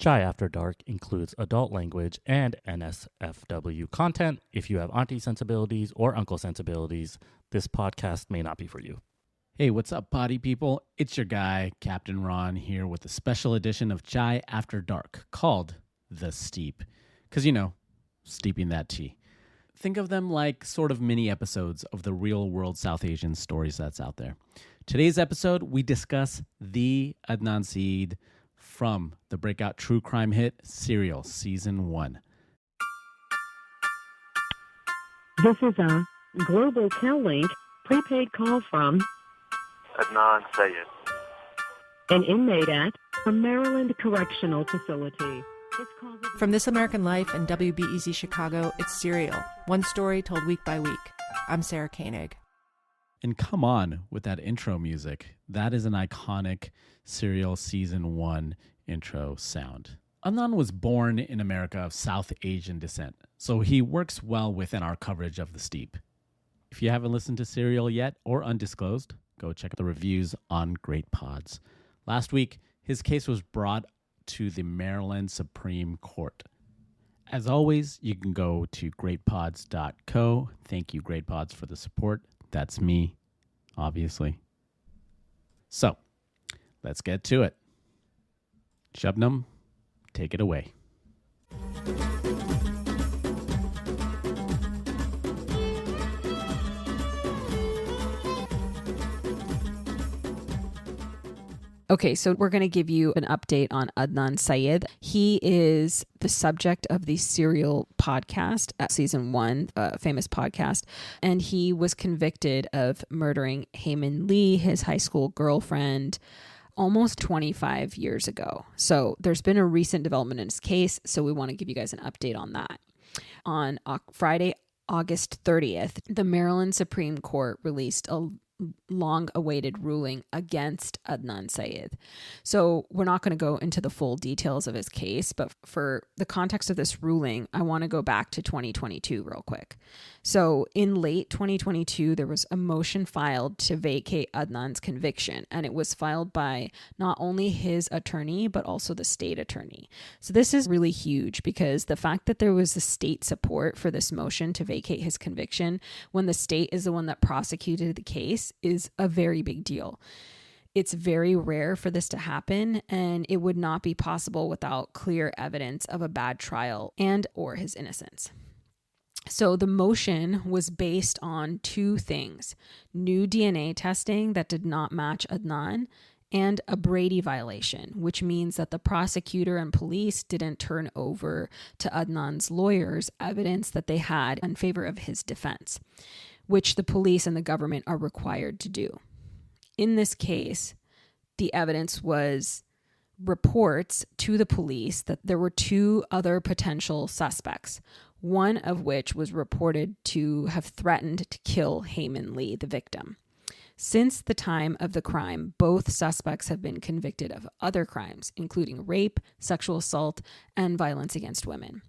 Chai After Dark includes adult language and NSFW content. If you have auntie sensibilities or uncle sensibilities, this podcast may not be for you. Hey, what's up, potty people? It's your guy, Captain Ron, here with a special edition of Chai After Dark called The Steep. Because, steeping that tea. Think of them like sort of mini episodes of the real-world South Asian stories that's out there. Today's episode, we discuss the Adnan Syed from the breakout true crime hit Serial Season 1. This is a Global Tel-Link prepaid call from Adnan Syed, an inmate at a Maryland correctional facility. From This American Life and WBEZ Chicago, it's Serial, one story told week by week. I'm Sarah Koenig. And come on with that intro music. That is an iconic Serial Season 1 intro sound. Adnan was born in America of South Asian descent, so he works well within our coverage of The Steep. If you haven't listened to Serial yet or Undisclosed, go check out the reviews on Great Pods. Last week, his case was brought to the Maryland Supreme Court. As always, you can go to greatpods.co. Thank you, Great Pods, for the support. That's me, obviously. So, let's get to it. Shabnam, take it away. Okay, so we're going to give you an update on Adnan Syed. He is the subject of the Serial podcast at Season 1, a famous podcast, and he was convicted of murdering Heyman Lee, his high school girlfriend, almost 25 years ago. So there's been a recent development in his case, so we want to give you guys an update on that. On Friday, August 30th, the Maryland Supreme Court released a long-awaited ruling against Adnan Syed. So we're not going to go into the full details of his case, but for the context of this ruling, I want to go back to 2022 real quick. So in late 2022, there was a motion filed to vacate Adnan's conviction, and it was filed by not only his attorney, but also the state attorney. So this is really huge because the fact that there was the state support for this motion to vacate his conviction when the state is the one that prosecuted the case is a very big deal. It's very rare for this to happen, and it would not be possible without clear evidence of a bad trial and or his innocence. So the motion was based on two things: new DNA testing that did not match Adnan, and a Brady violation, which means that the prosecutor and police didn't turn over to Adnan's lawyers evidence that they had in favor of his defense, which the police and the government are required to do. In this case, the evidence was reports to the police that there were two other potential suspects, one of which was reported to have threatened to kill Heyman Lee, the victim. Since the time of the crime, both suspects have been convicted of other crimes, including rape, sexual assault, and violence against women.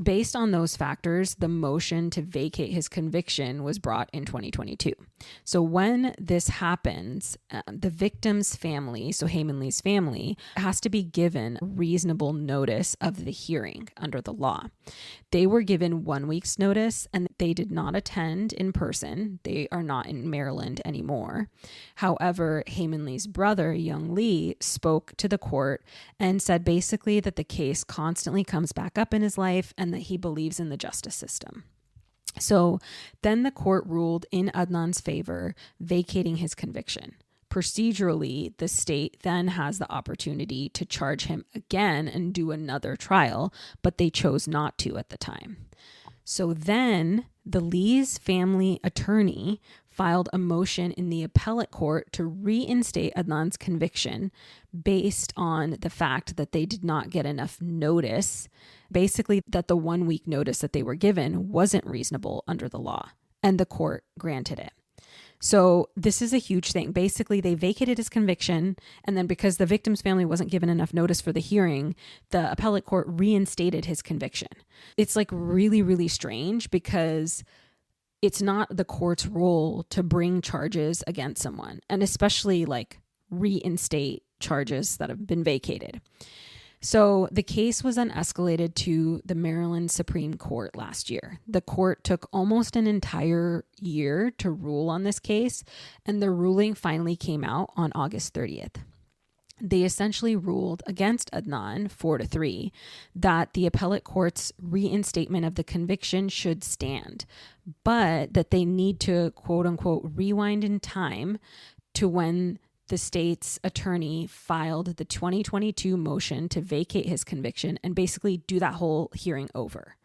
Based on those factors, the motion to vacate his conviction was brought in 2022. So when this happens, the victim's family, so Heyman Lee's family, has to be given reasonable notice of the hearing under the law. They were given 1 week's notice and they did not attend in person. They are not in Maryland anymore. However, Heyman Lee's brother, Young Lee, spoke to the court and said basically that the case constantly comes back up in his life and that he believes in the justice system. So then the court ruled in Adnan's favor, vacating his conviction. Procedurally, the state then has the opportunity to charge him again and do another trial, but they chose not to at the time. So then the Lee's family attorney filed a motion in the appellate court to reinstate Adnan's conviction based on the fact that they did not get enough notice, basically that the 1 week notice that they were given wasn't reasonable under the law, and the court granted it. So this is a huge thing. Basically, they vacated his conviction, and then because the victim's family wasn't given enough notice for the hearing, the appellate court reinstated his conviction. It's like really, really strange because it's not the court's role to bring charges against someone, and especially like reinstate charges that have been vacated. So the case was then escalated to the Maryland Supreme Court last year. The court took almost an entire year to rule on this case, and the ruling finally came out on August 30th. They essentially ruled against Adnan 4-3 that the appellate court's reinstatement of the conviction should stand, but that they need to quote unquote rewind in time to when the state's attorney filed the 2022 motion to vacate his conviction and basically do that whole hearing over.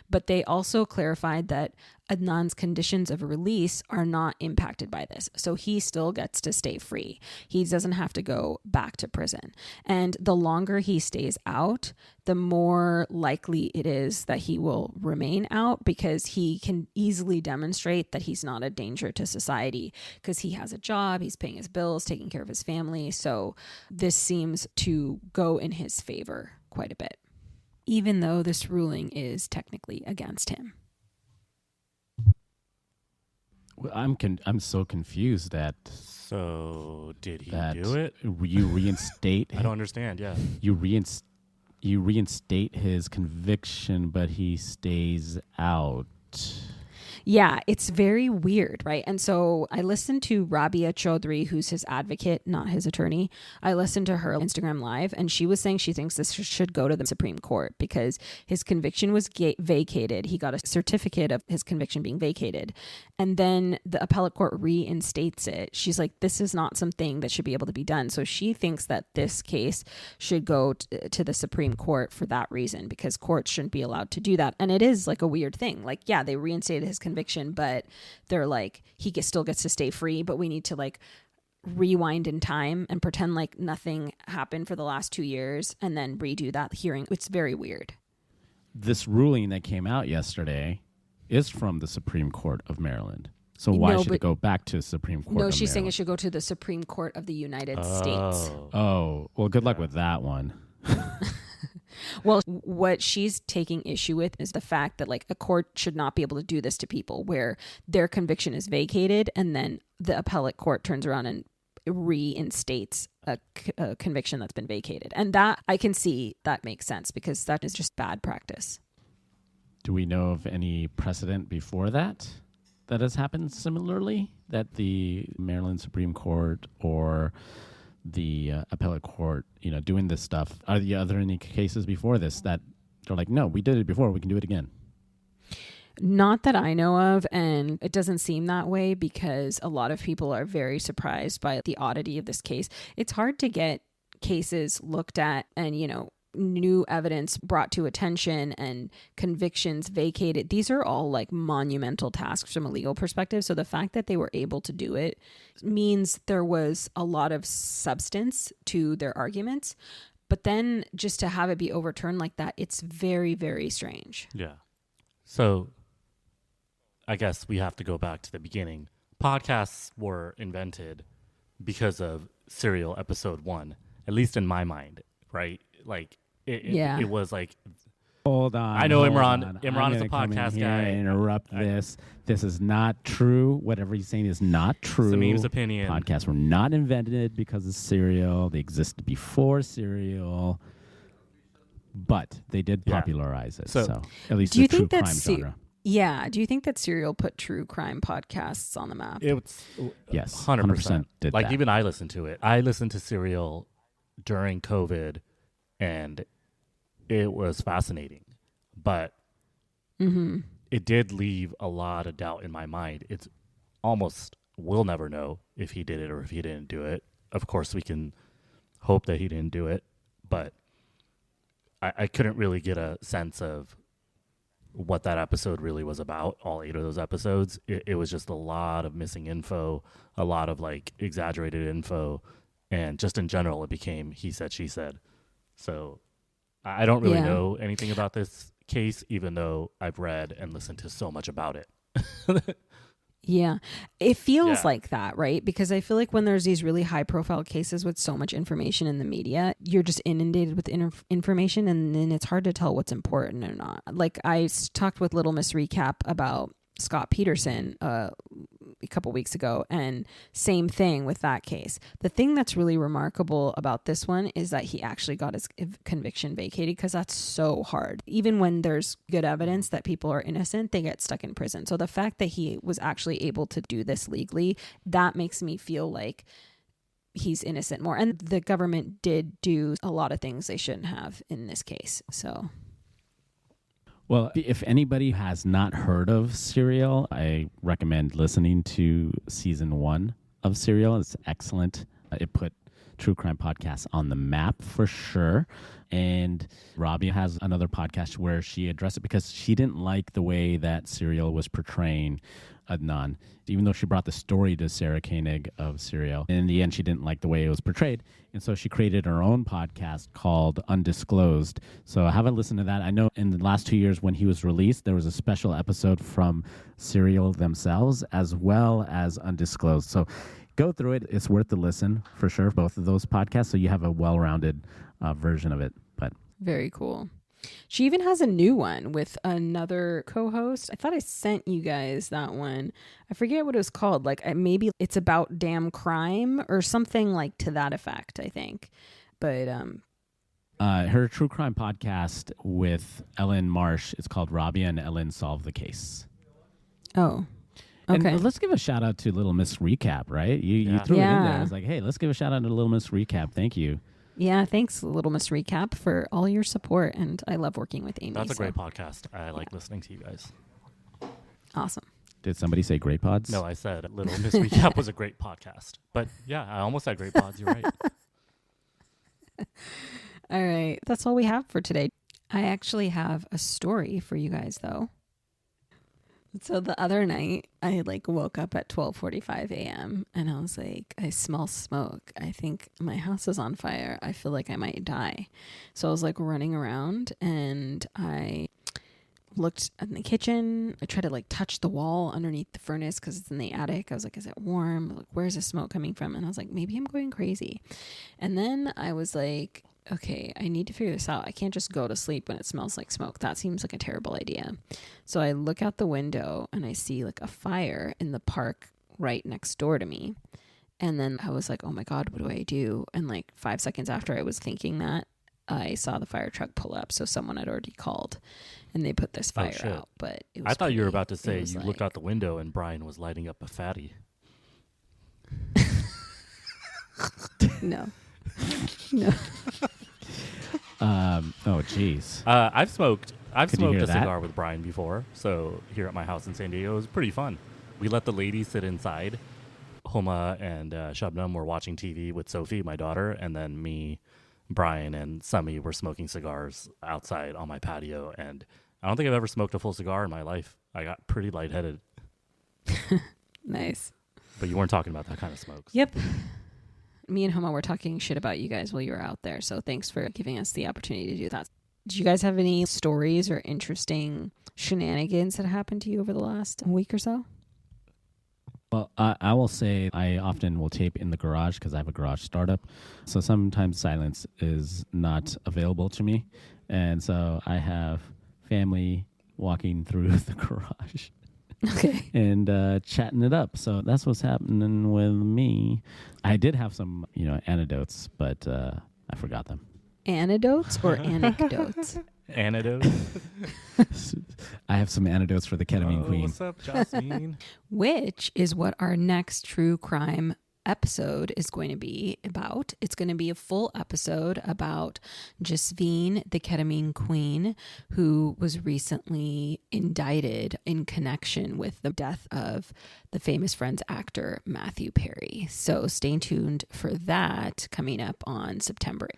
But they also clarified that Adnan's conditions of release are not impacted by this. So he still gets to stay free. He doesn't have to go back to prison. And the longer he stays out, the more likely it is that he will remain out, because he can easily demonstrate that he's not a danger to society because he has a job, he's paying his bills, taking care of his family. So this seems to go in his favor quite a bit, even though this ruling is technically against him. Well, I'm so confused that. So did he that do it? You reinstate. I don't understand. Yeah. You reinstate his conviction, but he stays out. Yeah, it's very weird, right? And so I listened to Rabia Chaudhry, who's his advocate, not his attorney. I listened to her Instagram Live, and she was saying she thinks this should go to the Supreme Court because his conviction was vacated. He got a certificate of his conviction being vacated. And then the appellate court reinstates it. She's like, this is not something that should be able to be done. So she thinks that this case should go to the Supreme Court for that reason, because courts shouldn't be allowed to do that. And it is like a weird thing. Like, yeah, they reinstated his conviction, but they're like, he still gets to stay free, but we need to like rewind in time and pretend like nothing happened for the last 2 years and then redo that hearing. It's very weird. This ruling that came out yesterday is from the Supreme Court of Maryland. So why should it go back to the Supreme Court? No, she's saying it should go to the Supreme Court of the United States. Oh, well, good luck with that one. Well, what she's taking issue with is the fact that like a court should not be able to do this to people where their conviction is vacated and then the appellate court turns around and reinstates a conviction that's been vacated. And that I can see that makes sense because that is just bad practice. Do we know of any precedent before that has happened similarly, that the Maryland Supreme Court or the appellate court, doing this stuff? Are there any cases before this that they're like, no, we did it before, we can do it again? Not that I know of, and it doesn't seem that way because a lot of people are very surprised by the oddity of this case. It's hard to get cases looked at and, new evidence brought to attention and convictions vacated. These are all like monumental tasks from a legal perspective. So the fact that they were able to do it means there was a lot of substance to their arguments. But then just to have it be overturned like that, it's very, very strange. Yeah. So I guess we have to go back to the beginning. Podcasts were invented because of Serial Episode 1, at least in my mind, right? Like, it was like... Hold on. I know Imran. On. Imran is a podcast guy. Interrupt this. This is not true. Whatever he's saying is not true. Sameem's opinion. Podcasts were not invented because of Serial. They existed before Serial. But they did popularize it. So at least the true crime genre. Yeah. Do you think that Serial put true crime podcasts on the map? It's yes, 100% did like that. Even I listened to it. I listened to Serial during COVID, and it was fascinating. But it did leave a lot of doubt in my mind. It's almost, we'll never know if he did it or if he didn't do it. Of course, we can hope that he didn't do it, but I couldn't really get a sense of what that episode really was about, all 8 of those episodes. It was just a lot of missing info, a lot of like exaggerated info, and just in general, it became he said, she said. So I don't really know anything about this case, even though I've read and listened to so much about it. Yeah, it feels like that, right? Because I feel like when there's these really high profile cases with so much information in the media, you're just inundated with information, and then it's hard to tell what's important or not. Like I talked with Little Miss Recap about Scott Peterson a couple weeks ago, and same thing with that case. The thing that's really remarkable about this one is that he actually got his conviction vacated, because that's so hard. Even when there's good evidence that people are innocent, they get stuck in prison. So the fact that he was actually able to do this legally, that makes me feel like he's innocent more. And the government did do a lot of things they shouldn't have in this case. So, well, if anybody has not heard of Serial, I recommend listening to season 1 of Serial. It's excellent. It put true crime podcasts on the map for sure. And Robbie has another podcast where she addressed it because she didn't like the way that Serial was portraying Adnan, even though she brought the story to Sarah Koenig of Serial. In the end, she didn't like the way it was portrayed. And so she created her own podcast called Undisclosed. So have a listen to that. I know in the last 2 years when he was released, there was a special episode from Serial themselves as well as Undisclosed. So go through it. It's worth the listen for sure, both of those podcasts. So you have a well-rounded version of it. But very cool. She even has a new one with another co-host. I thought I sent you guys that one. I forget what it was called. Like maybe it's about damn crime or something like to that effect, I think. But her true crime podcast with Ellen Marsh, it's called Robbie and Ellen Solve the Case. Oh. Okay. And let's give a shout out to Little Miss Recap, right? You threw it in there. I was like, hey, let's give a shout out to Little Miss Recap. Thank you. Yeah, thanks, Little Miss Recap, for all your support. And I love working with Amy. That's a great podcast. I like listening to you guys. Awesome. Did somebody say Great Pods? No, I said Little Miss Recap was a great podcast. But yeah, I almost said Great Pods. You're right. All right. That's all we have for today. I actually have a story for you guys, though. So the other night, I woke up at 12:45 a.m. and I was like, I smell smoke. I think my house is on fire. I feel like I might die. So I was running around, and I looked in the kitchen. I tried to touch the wall underneath the furnace because it's in the attic. I was like, is it warm? Where's the smoke coming from? And I was like, maybe I'm going crazy. And then I was like, okay, I need to figure this out. I can't just go to sleep when it smells like smoke. That seems like a terrible idea. So I look out the window and I see a fire in the park right next door to me. And then I was like, oh my God, what do I do? And 5 seconds after I was thinking that, I saw the fire truck pull up. So someone had already called and they put this fire out. But it was I thought you were about to say you looked out the window and Brian was lighting up a fatty. No. No. Oh, jeez. I've smoked a that? cigar with Brian before. So here at my house in San Diego, it was pretty fun. We let the ladies sit inside. Homa and Shabnam were watching TV with Sophie, my daughter, and then me, Brian, and Sami were smoking cigars outside on my patio. And I don't think I've ever smoked a full cigar in my life. I got pretty lightheaded. Nice. But you weren't talking about that kind of smokes. Yep. Me and Homa were talking shit about you guys while you were out there. So thanks for giving us the opportunity to do that. Did you guys have any stories or interesting shenanigans that happened to you over the last week or so? Well, I will say I often will tape in the garage because I have a garage startup. So sometimes silence is not available to me. And so I have family walking through the garage. Okay. And chatting it up. So that's what's happening with me. I did have some, anecdotes, but I forgot them. Anecdotes or anecdotes? Anecdotes? I have some anecdotes for the ketamine queen. What's up, Jasmine? Which is what our next true crime episode is going to be about. It's going to be a full episode about Jasmine, the ketamine queen, who was recently indicted in connection with the death of the famous Friends actor Matthew Perry. So stay tuned for that coming up on September.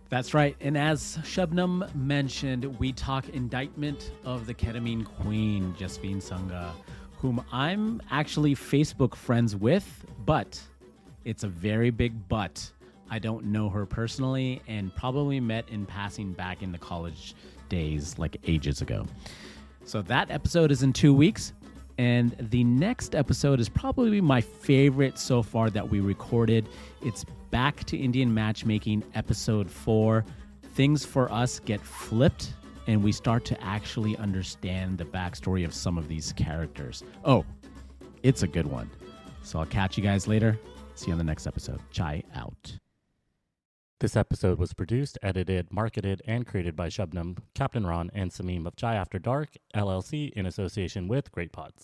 That's right. And as Shabnam mentioned, we talk indictment of the ketamine queen, Jasmine Sangha, whom I'm actually Facebook friends with, but it's a very big but. I don't know her personally and probably met in passing back in the college days, ages ago. So that episode is in 2 weeks. And the next episode is probably my favorite so far that we recorded. It's Back to Indian Matchmaking, episode 4. Things for us get flipped, and we start to actually understand the backstory of some of these characters. Oh, It's a good one. So I'll catch you guys later. See you on the next episode. Chai out. This episode was produced, edited, marketed, and created by Shabnam, Captain Ron, and Sameem of Chai After Dark, LLC, in association with Great Pods.